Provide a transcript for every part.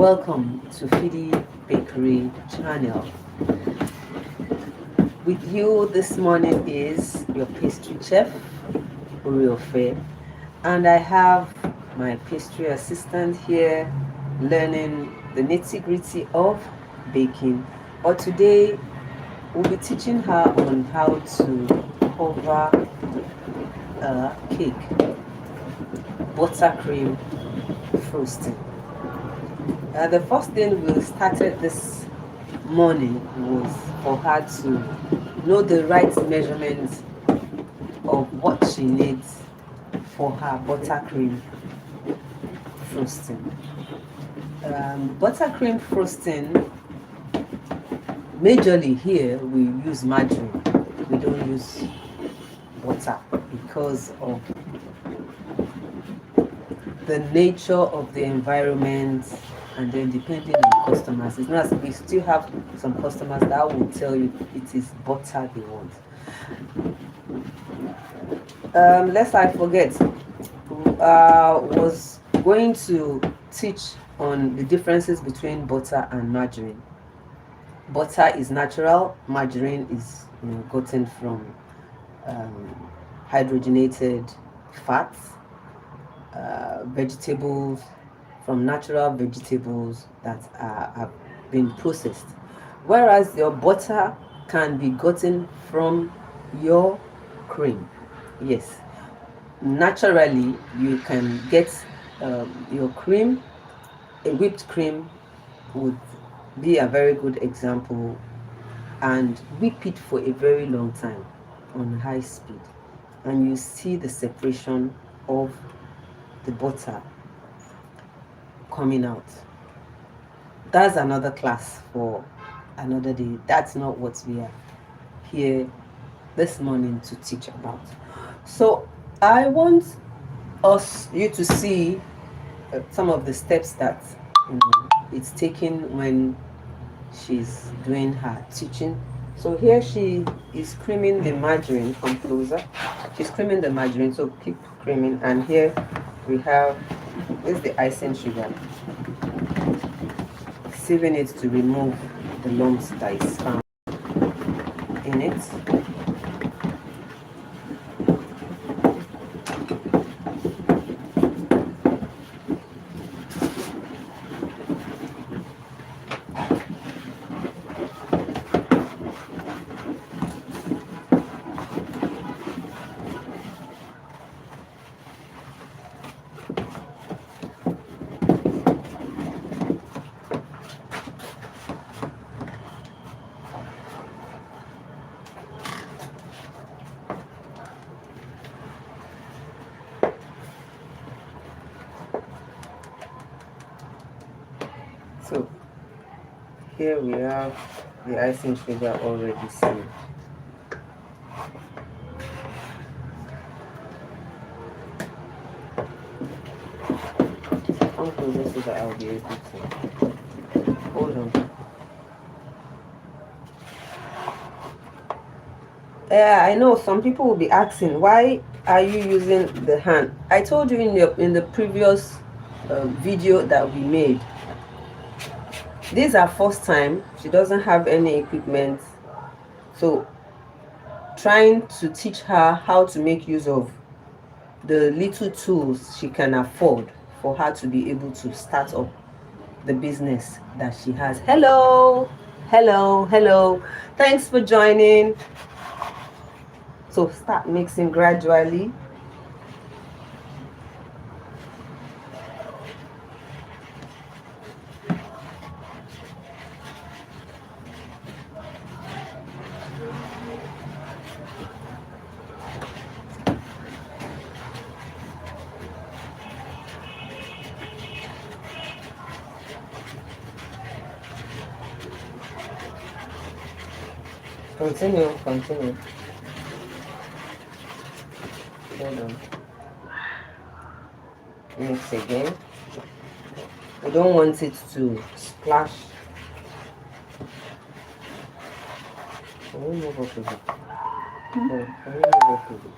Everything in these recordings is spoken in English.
Welcome to Feedy Bakery channel. With you this morning is your pastry chef, Oriofe, and I have my pastry assistant here learning the nitty-gritty of baking. But today we'll be teaching her on how to cover a cake, buttercream frosting. The first thing we started this morning was for her to know the right measurements of what she needs for her buttercream frosting. Buttercream frosting, majorly here we use margarine. We don't use butter because of the nature of the environment, and then depending on customers. It's not as we still have some customers that will tell you it is butter they want. Lest I forget, was going to teach on the differences between butter and margarine. Butter is natural, margarine is gotten from hydrogenated fats, vegetables, from natural vegetables that have been processed, whereas your butter can be gotten from your cream. Yes, naturally you can get your cream. A whipped cream would be a very good example, and whip it for a very long time on high speed, and you see the separation of the butter coming out. That's another class for another day. That's not what we are here this morning to teach about. So I want you to see some of the steps that it's taken when she's doing her teaching. So here she is creaming the margarine. Come closer. She's creaming the margarine, so keep creaming. And here we have, this is the icing sugar, sieving it to remove the lumps that is found in it. So here we have the icing sugar already sealed. Come closer so that I'll be able to hold on. Yeah, I know some people will be asking, why are you using the hand? I told you in the previous video that we made, this is her first time. She doesn't have any equipment, so trying to teach her how to make use of the little tools she can afford for her to be able to start up the business that she has. Hello, hello, hello. Thanks for joining. So start mixing gradually. Continue. Hold on. Mix again. We don't want it to splash. Can we move up a bit? No, can we move up a bit?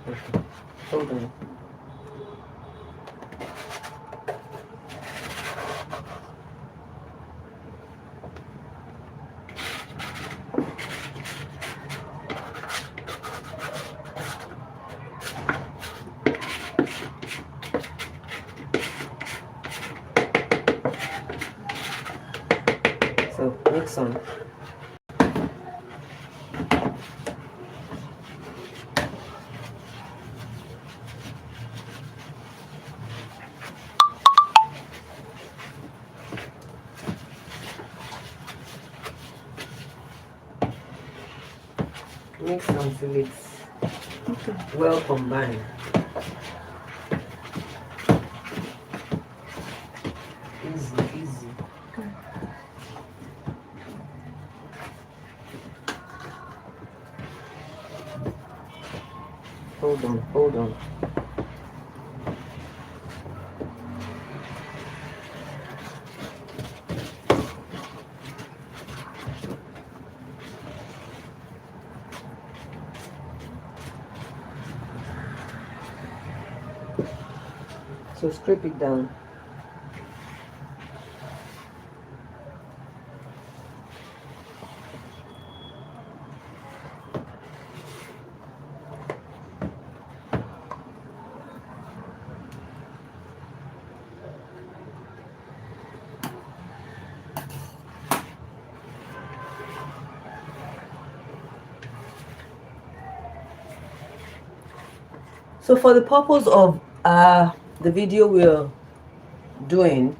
Okay. Hold on. Mix on. Mix until it's well combined. Easy, easy. Hold on, hold on. So scrape it down. So for the purpose of the video we're doing,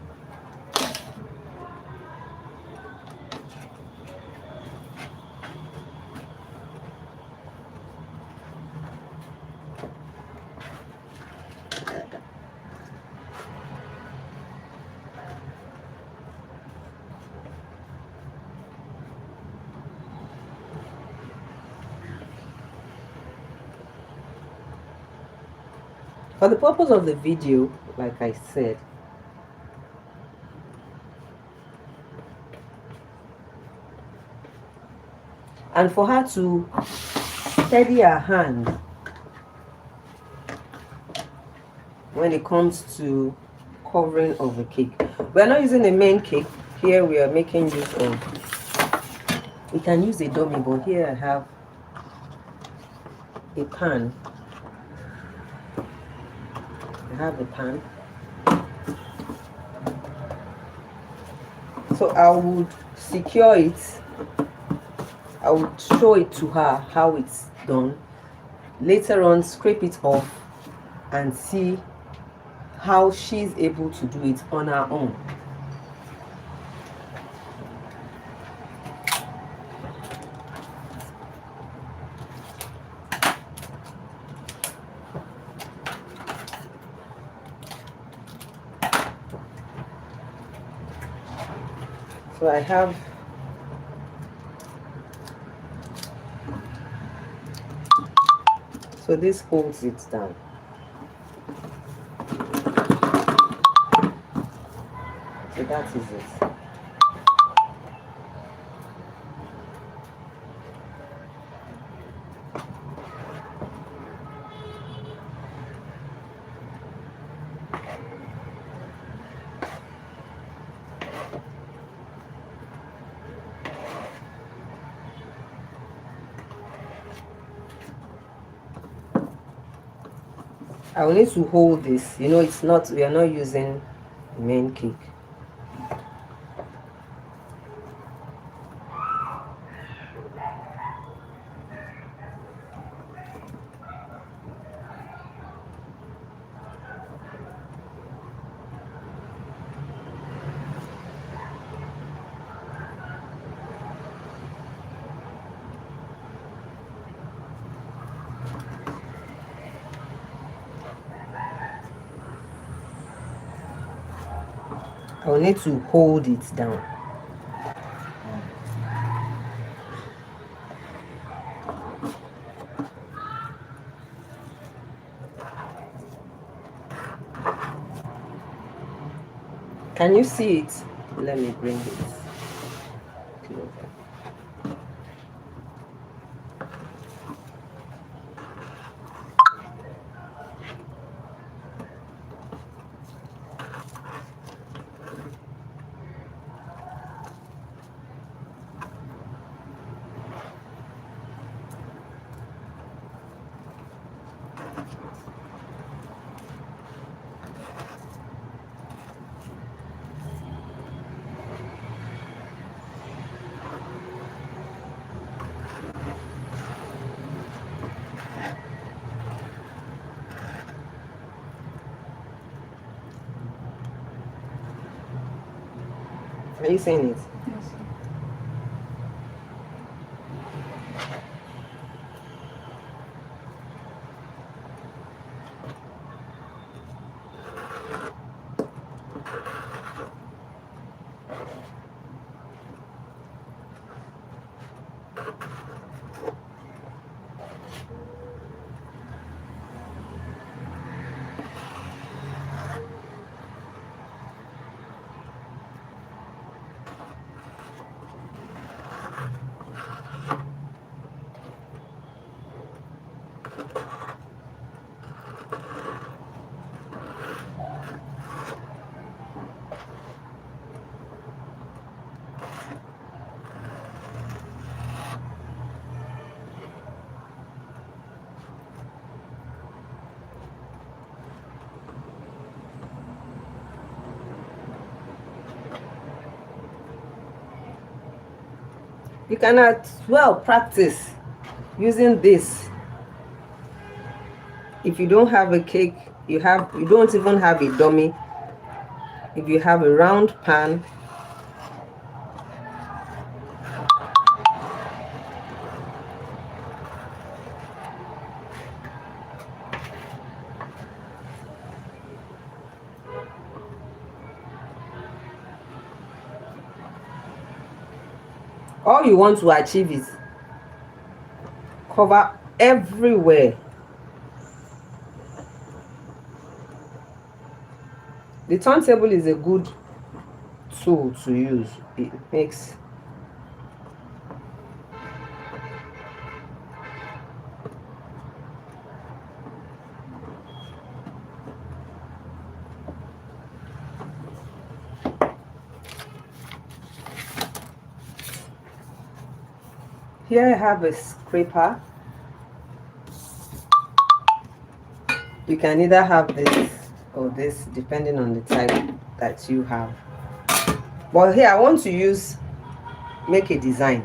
like I said, and for her to steady her hand when it comes to covering of the cake. We're not using a main cake. Here we are making use of, we can use a dummy, but here I have a pan. I have a pan. So I would secure it. I would show it to her how it's done. Later on, scrape it off and see how she's able to do it on her own. So I have so this holds it down. So that is it. I will need to hold this. You know, it's not, we are not using main cake. I will need to hold it down. Can you see it? Let me bring it closer. Are you saying it? Yes. You can as well practice using this. If you don't have a cake, you don't even have a dummy. If you have a round pan, all you want to achieve is cover everywhere. The turntable is a good tool to use. It makes here I have a scraper. You can either have this or this depending on the type that you have. But here I want to make a design.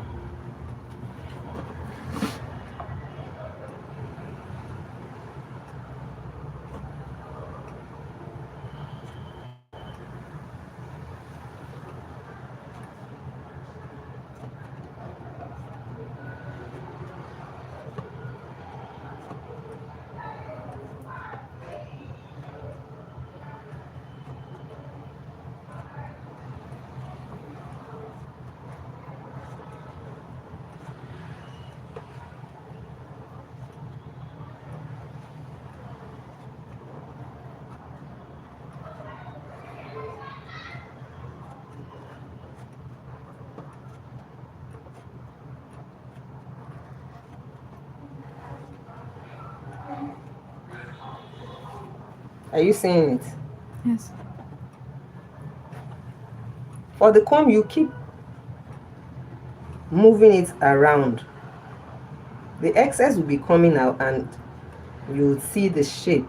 Are you seeing it? Yes. For the comb, you keep moving it around. The excess will be coming out and you'll see the shape.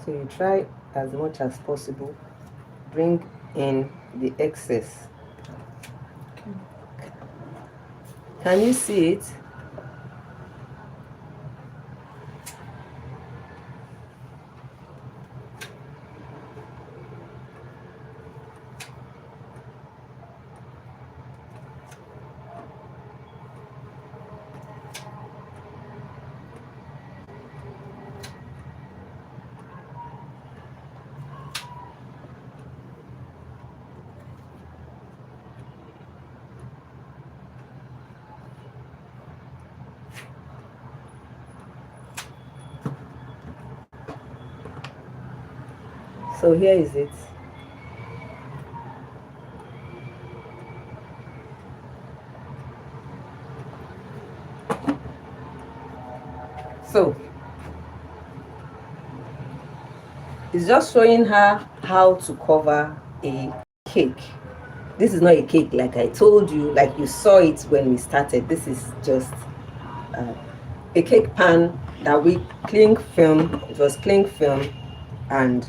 So you try as much as possible, bring in the excess. Okay. Can you see it? So here is it. So it's just showing her how to cover a cake. This is not a cake like I told you, like you saw it when we started. This is just uh, a cake pan that we cling film. It was cling film, and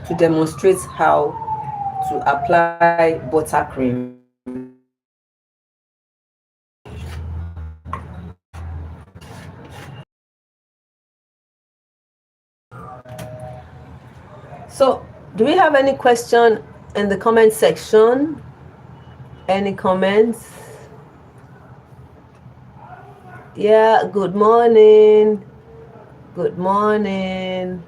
to demonstrate how to apply buttercream. So, do we have any question in the comment section? Any comments? Yeah, good morning. Good morning.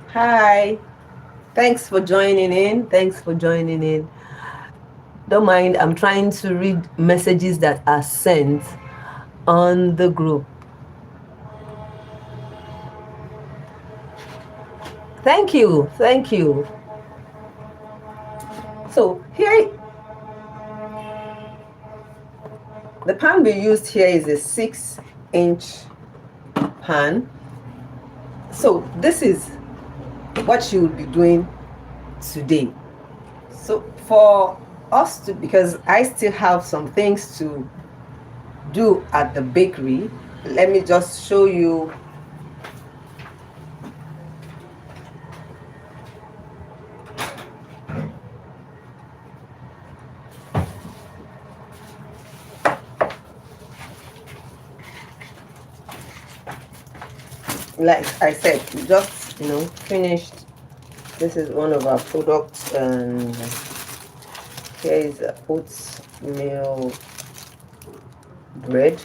Hi. Thanks for joining in. Thanks for joining in. Don't mind, I'm trying to read messages that are sent on the group. Thank you. Thank you. So here, the pan we used here is a 6-inch pan. So this is what she will be doing today. So for us to, because I still have some things to do at the bakery, let me just show you. Like I said, we just finished. This is one of our products, and here is oatmeal bread.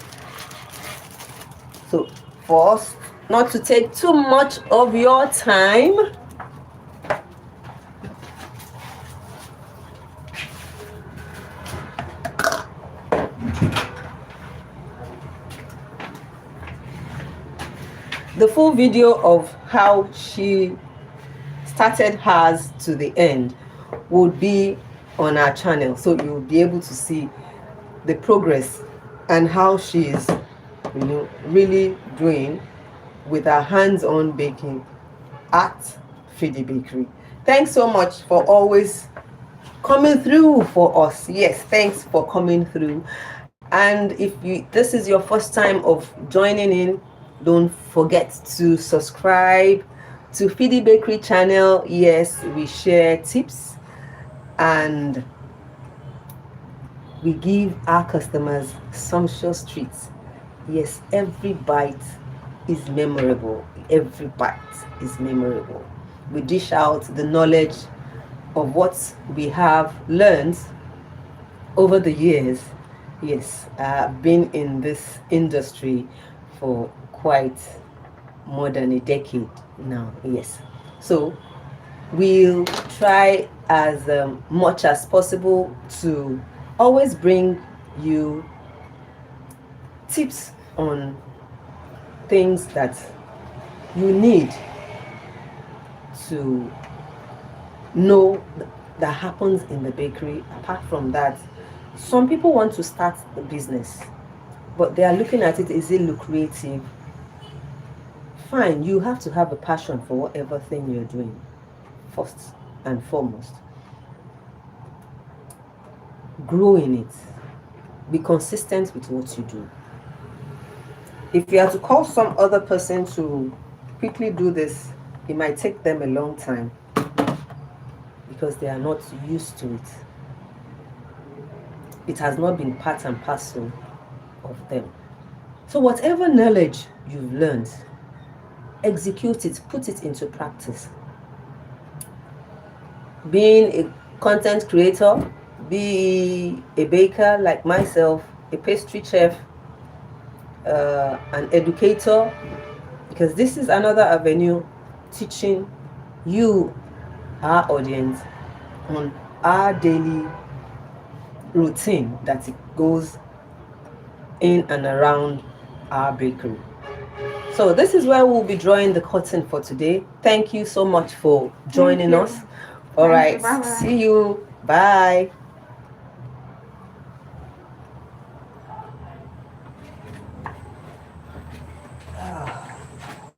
So for us not to take too much of your time, the full video of how she started hers to the end would be on our channel, so you'll be able to see the progress and how she is really doing with her hands-on baking at Feedy Bakery. Thanks so much for always coming through for us. Yes, thanks for coming through. And if this is your first time of joining in, don't forget to subscribe to Feedy Bakery channel. Yes, we share tips and we give our customers sumptuous treats. Yes, every bite is memorable. Every bite is memorable. We dish out the knowledge of what we have learned over the years. Yes, I've been in this industry for quite more than a decade now. Yes, so we'll try as much as possible to always bring you tips on things that you need to know that happens in the bakery. Apart from that, some people want to start a business, but they are looking at it, is it lucrative? Fine, you have to have a passion for whatever thing you're doing, first and foremost. Grow in it. Be consistent with what you do. If you are to call some other person to quickly do this, it might take them a long time because they are not used to it. It has not been part and parcel of them. So whatever knowledge you've learned, execute it, put it into practice. Being a content creator, be a baker like myself, a pastry chef, an educator, because this is another avenue, teaching you, our audience, on our daily routine that it goes in and around our bakery. So this is where we'll be drawing the curtain for today. Thank you so much for Thank joining you. us. All Thank you. right, Bye bye. see you. Bye.